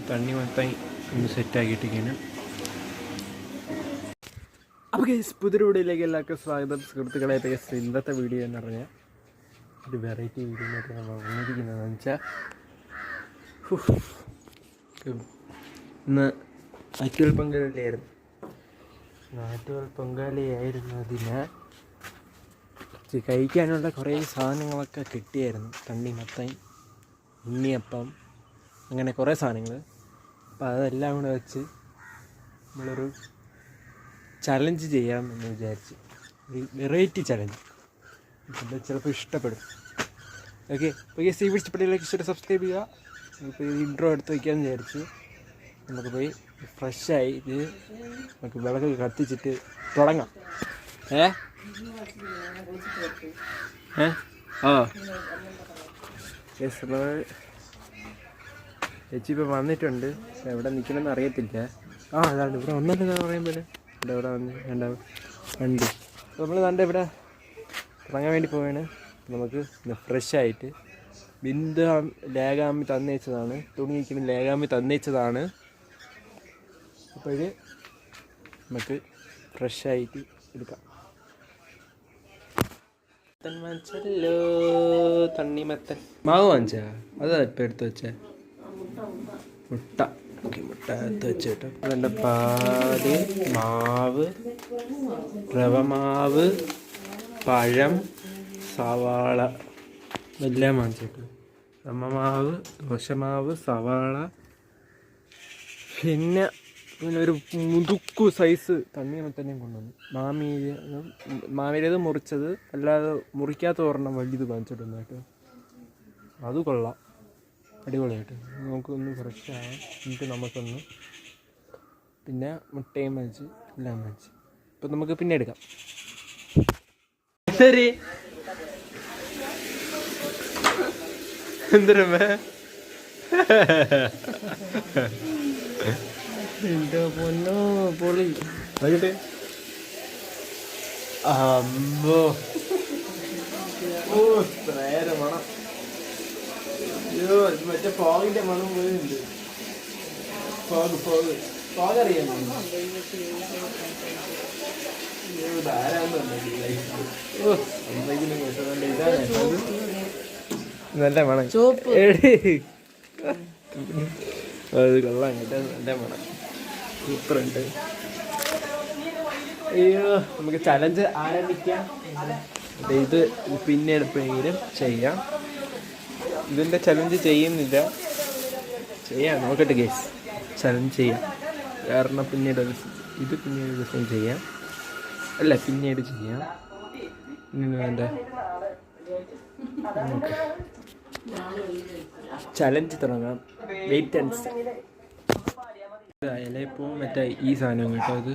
തണ്ണി മൊത്തം ഒന്ന് സെറ്റാക്കിയിട്ടിരിക്കുകയാണ്. അപ്പോൾ ഗൈസ് പുതിയൊരു വീഡിയോയിലേക്ക് എല്ലാവർക്കും സ്വാഗതം. സുഹൃത്തുക്കളെ ഗൈസ് ഇന്നത്തെ വീഡിയോ എന്ന് പറഞ്ഞാൽ ഒരു വെറൈറ്റി വീഡിയോ ആയിട്ട് നമ്മൾ വന്നിരിക്കുന്നതെന്ന് വെച്ചാൽ ഇന്ന് ആറ്റുകാൽ പൊങ്കാലയായിരുന്നതിന് കഴിക്കാനുള്ള കുറേ സാധനങ്ങളൊക്കെ കിട്ടിയായിരുന്നു. തണ്ണിമത്തൻ, ഉണ്ണിയപ്പം, അങ്ങനെ കുറേ സാധനങ്ങൾ. അപ്പോൾ അതെല്ലാം കൂടെ വെച്ച് നമ്മളൊരു ചലഞ്ച് ചെയ്യാം എന്ന് വിചാരിച്ച്, ഒരു വെറൈറ്റി ചലഞ്ച്. അപ്പോൾ ചിലപ്പോൾ ഇഷ്ടപ്പെടും. ഓക്കെ, അപ്പോൾ ഈ വീഡിയോ ഇഷ്ടപ്പെട്ടില്ലെങ്കിൽ സബ്സ്ക്രൈബ് ചെയ്യുക. ഇപ്പോൾ ഈ ഇൻട്രോ എടുത്ത് വയ്ക്കാമെന്ന് വിചാരിച്ചു. നമുക്ക് പോയി ഫ്രഷായി ഇത് നമുക്ക് വിളക്ക് കത്തിച്ചിട്ട് തുടങ്ങാം. ചേച്ചി ഇപ്പോൾ വന്നിട്ടുണ്ട്. എവിടെ നിൽക്കണമെന്ന് അറിയത്തില്ല. അതാണ് ഇവിടെ ഒന്നല്ല പറയുമ്പോൾ ഇവിടെ വന്ന് രണ്ടാവും വണ്ടി. അപ്പോൾ നമ്മൾ കണ്ട് ഇവിടെ തുടങ്ങാൻ വേണ്ടി പോവുകയാണ്. നമുക്ക് ഫ്രഷായിട്ട് ബിന്ദു ലേഖാമ്മി തന്നേച്ചതാണ്, തുണി വയ്ക്കുന്ന ലേഖാമ്മി തന്നേച്ചതാണ്. അപ്പോൾ നമുക്ക് ഫ്രഷായിട്ട് എടുക്കാം. വാങ്ങിച്ചല്ലോ തണ്ണിമത്തൻ. മാവ് വാങ്ങിച്ചാ? അതാ ഇപ്പം എടുത്ത് വെച്ചേ. മുട്ട. ഓക്കെ, മുട്ട എടുത്ത് വെച്ച് കേട്ടോ. അതിൻ്റെ പാല്, മാവ്, റവമാവ്, പഴം, സവാള എല്ലാം വാങ്ങിച്ചിട്ട്. റവമാവ്, ദോശമാവ്, സവാള, പിന്നെ ഒരു മുതുക്കു സൈസ് തണ്ണിമത്തനെയും കൊണ്ടുവന്നു. മാമീരത് മുറിച്ചത്, അല്ലാതെ മുറിക്കാത്ത ഒരെണ്ണം വലിയത് വാങ്ങിച്ചിട്ടുണ്ട് കേട്ടോ. അത് കൊള്ളാം, അടിപൊളിയായിട്ട്. നമുക്കൊന്ന് ഫ്രഷാകാം. എന്നിട്ട് നമുക്കൊന്ന് പിന്നെ മുട്ടയും വാങ്ങിച്ച് എല്ലാം വാങ്ങിച്ച് ഇപ്പം നമുക്ക് പിന്നെ എടുക്കാം. ശരി, എന്തരമ്മേ എൻ്റെ പൊന്നോ പൊളി നോക്കിട്ടെ. അമ്മോ, നേരെ മണം. അയ്യോ, മറ്റേ ഫോഗിൻ്റെ മണം പോലുണ്ട്. ഫോഗ് അറിയാമോ? നല്ല മണം. അത് കൊള്ളാം കേട്ടോ, നല്ല മണം, സൂപ്പറുണ്ട്. അയ്യോ, നമുക്ക് ചലഞ്ച് ആരംഭിക്കാം. ഇത് പിന്നെ എപ്പോഴെങ്കിലും ചെയ്യാം. ഇതിൻ്റെ ചലഞ്ച് ചെയ്യുന്നില്ല, ചെയ്യാം, നോക്കട്ടെ ഗൈസ്. ചലഞ്ച് ചെയ്യാം, കാരണം പിന്നീട് ഇത് പിന്നീട് ദിവസം ചെയ്യാം. അല്ല, പിന്നീട് ചെയ്യാം. ഇങ്ങനെ വേണ്ട, ചലഞ്ച് തുടങ്ങാം. Wait and see. ഇലയപ്പവും മറ്റേ ഈ സാധനവും കേട്ടോ. ഇത്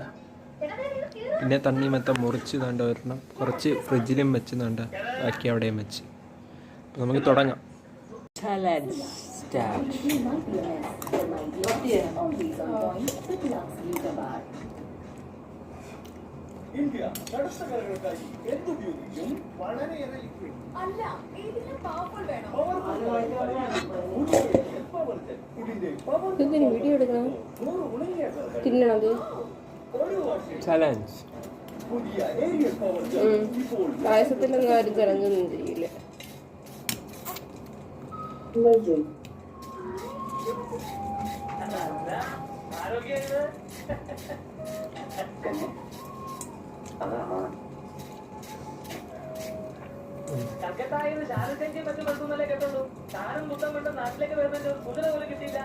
പിന്നെ തണ്ണിമത്തം മുറിച്ച് കണ്ട ഒരെണ്ണം കുറച്ച് ഫ്രിഡ്ജിലും വെച്ച് കണ്ട ബാക്കി അവിടെയും വെച്ച്. അപ്പോൾ നമുക്ക് തുടങ്ങാം. Challenge start. ഇന്ത്യ തടസ്സകരങ്ങൾക്കായി എന്തുപയോഗിക്കും? വളരെയേറെ അല്ല, ഇതിന് പവർഫുൾ വേണം. ഇതിന് വീഡിയോ എടുക്കണം, തിന്നണത്. ചലഞ്ച്. പായസത്തിലൊന്നും ആരും ചലഞ്ചൊന്നും ചെയ്യില്ല. കൽക്കത്തായിരുന്നു ഷാരൂഖ് മറ്റു ബന്ധുന്നല്ലേ കേട്ടുള്ളൂ. താനും മുത്തം കൊണ്ട് നാട്ടിലേക്ക് വരുന്ന കുതിര പോലും കിട്ടിയില്ല.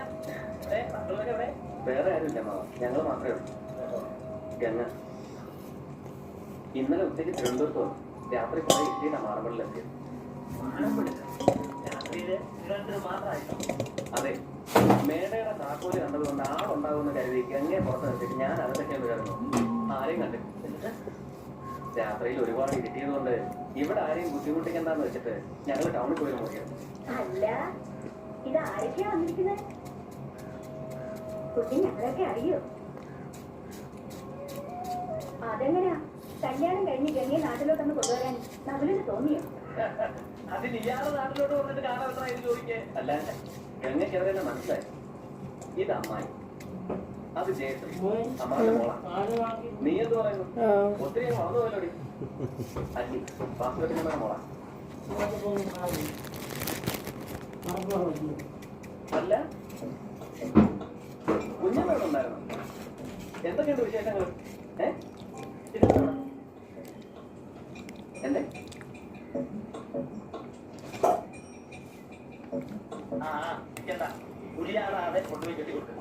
വേറെ ആരുമില്ല മാവ, ഞങ്ങൾ മാത്രമേ ഉള്ളൂ. ഗംഗ ഇന്നലെ ഉച്ചയ്ക്ക് തിരുവനന്തപുരത്ത് വന്നു. രാത്രി കുറെ ഇട്ടിട്ടാണ് മാറമ്പള്ളിലെത്തിയത്. അതെ, മേടയുടെ താക്കോല് കണ്ടതുകൊണ്ട് ആളുണ്ടാകുമെന്ന് കരുതി ഗംഗയെ പുറത്ത് നിർത്തിയിട്ട് ഞാൻ അകത്തൊക്കെ കയറുന്നു. ആരെയും കണ്ടിട്ട് രാത്രിയിൽ ഒരുപാട് ഇരുട്ടിയത് കൊണ്ട് ഇവിടെ ആരെയും ബുദ്ധിമുട്ടിക്കണ്ടെന്ന് വെച്ചിട്ട് ഞങ്ങൾ ടൗണിൽ പോയി നോക്കിയത്. അല്ല, ഇത് ആരൊക്കെയാ വന്നിരിക്കുന്നത്? കുട്ടി ഞങ്ങളൊക്കെ അറിയോ? അതെങ്ങനെയാ കല്യാണം കഴിഞ്ഞ് ഗംഗയെ നാട്ടിലോട്ടൊന്ന് കൊണ്ടുവരാൻ നവലിന് തോന്നിയോ? അതിന് ഇയാളെ നാട്ടിലോട്ട് വന്നിട്ട് കാണാൻ ചോദിക്കേ. അല്ല, ഗംഗയ്ക്ക് എവിടെ മനസ്സിലായി? ഇത് അമ്മായി, അത് ജയശ്രീ, അമ്മാന്റെ മോള. നീ എന്ത് പറയുന്നു? ഒത്തിരി വളർന്നു പോയല്ലോടി. അല്ലി വാസുദേവന്റെ മോള. അല്ല, കുഞ്ഞമ്മ ഉണ്ടായിരുന്നു. എന്തൊക്കെയുണ്ട് വിശേഷങ്ങൾ? എന്തേ? പുലിയാളാതെ കൊണ്ടുപോയി കെട്ടിക്കൊടുത്തു.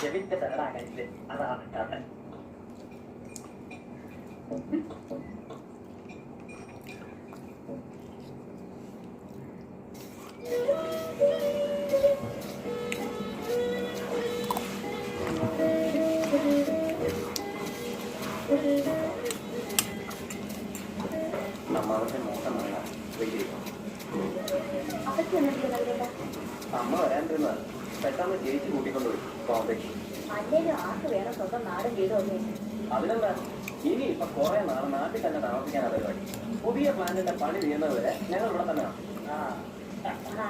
ചെവിന്റെ തകടാകരുത്, അതാണ് കഥ. അമ്മാവന്റെ മോശം നല്ല വെയിറ്റ് ചെയ്യും. അമ്മ വരാണ്ടിരുന്നത് പെട്ടെന്ന് ചേച്ചി കൂട്ടിക്കൊണ്ടുപോയി ബോംബേക്ക്. അതിനെന്താ, ഇനി ഇപ്പൊ കുറെ നാൾ നാട്ടിൽ തന്നെ താമസിക്കാനാ പരിപാടി. പുതിയ പ്ലാനിന്റെ പണി ചെയ്യുന്നത് വരെ ഞങ്ങൾ ഇവിടെ തന്നെ.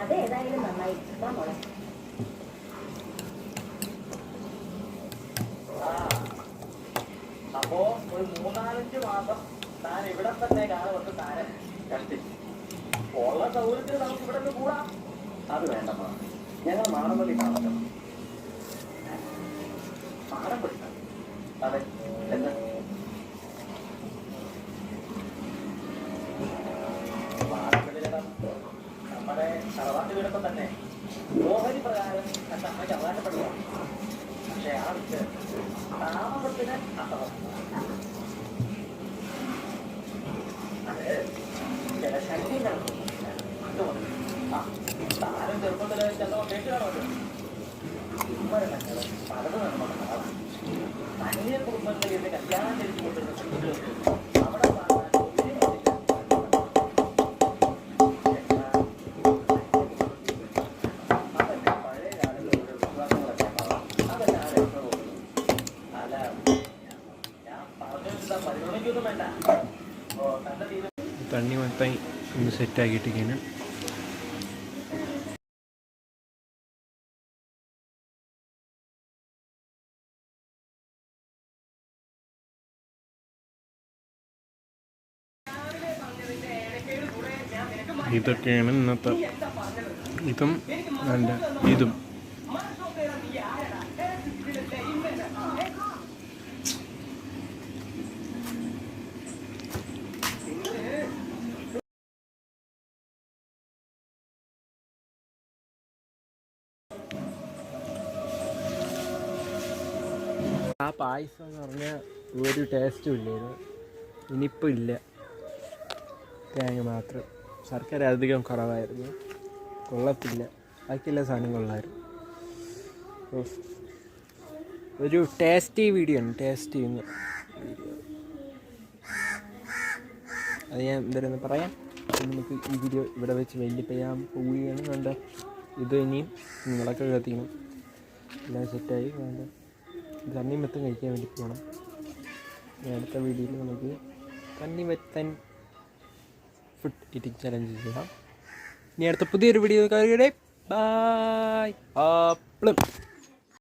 അതേതായാലും നന്നായി. അപ്പോ ഒരു 3-4 മാസം താൻ ഇവിടെ തന്നെ കാലത്ത് താരം കഷ്ടി ഉള്ള സൗകര്യത്തിൽ നമുക്ക് ഇവിടെ നിന്ന് കൂടാം. അത് വേണ്ടമ്മ, ഞങ്ങൾ മാടമ്പള്ളി താമസം. മാടമ്പള്ളി? അതെ, എന്താ? മാടമ്പള്ളി നമ്മുടെ തറവാട്ട് വീടൊക്കെ തന്നെ ഓഹരി പ്രകാരം എന്റെ അമ്മയ്ക്ക് അവകാശപ്പെടുക. പക്ഷെ ആ വിട്ട് താമസത്തിന് അസമം. അത് ചില ശല്യങ്ങളുണ്ട്. താരം ചെറുപ്പത്തിൽ ചെന്നോ കേട്ടുകാണോ? കുമ്മരങ്ങൾ പലത് നമ്മുടെ നാളാണ്. അന്യ കുടുംബങ്ങളിൽ നിന്ന് കല്യാണം കഴിച്ചു കൊണ്ടിരുന്ന സ്ത്രീകൾക്ക് അവിടെ അതൊക്കെ പഴയ കാലങ്ങളിലെ വിശ്വാസങ്ങളൊക്കെ അതൊക്കെ ആരെന്തോ. അല്ല, ഞാൻ പറഞ്ഞിട്ട് പരിഗണിക്കൊന്നും വേണ്ട. തന്റെ തീരെ തണ്ണിമത്തൻ ഒന്ന് സെറ്റാക്കിയിട്ടിരിക്കുകയാണ്. ഇതൊക്കെയാണ് ഇന്നത്തെ ഇതും നല്ല ഇതും. ആ പായസം എന്ന് പറഞ്ഞാൽ ഒരു ടേസ്റ്റും ഇല്ലായിരുന്നു. ഇനിയിപ്പോൾ ഇല്ല, തേങ്ങ മാത്രം. ശർക്കര അധികം കുറവായിരുന്നു, കൊള്ളത്തില്ല. ബാക്കിയെല്ലാ സാധനം കൊള്ളായിരുന്നു. ഒരു ടേസ്റ്റി വീഡിയോ ആണ്, ടേസ്റ്റ് ചെയ്യുന്ന വീഡിയോ. അത് ഞാൻ എന്തായാലും പറയാം. നമുക്ക് ഈ വീഡിയോ ഇവിടെ വെച്ച് വൈൻഡപ്പ് ചെയ്യാൻ പോവുകയാണ്. വേണ്ട, ഇത് ഇനിയും നിങ്ങളൊക്കെ കത്തിക്കണം. എല്ലാം സെറ്റായി. വേണ്ട, തണ്ണിമത്തൻ കഴിക്കാൻ വേണ്ടി പോകണം. അടുത്ത വീഡിയോയിൽ നമുക്ക് തണ്ണിമത്തൻ ഫുഡ് ഈറ്റിംഗ് ചലഞ്ച് ചെയ്യാം. ഇനി അടുത്ത പുതിയൊരു വീഡിയോ. ബൈ.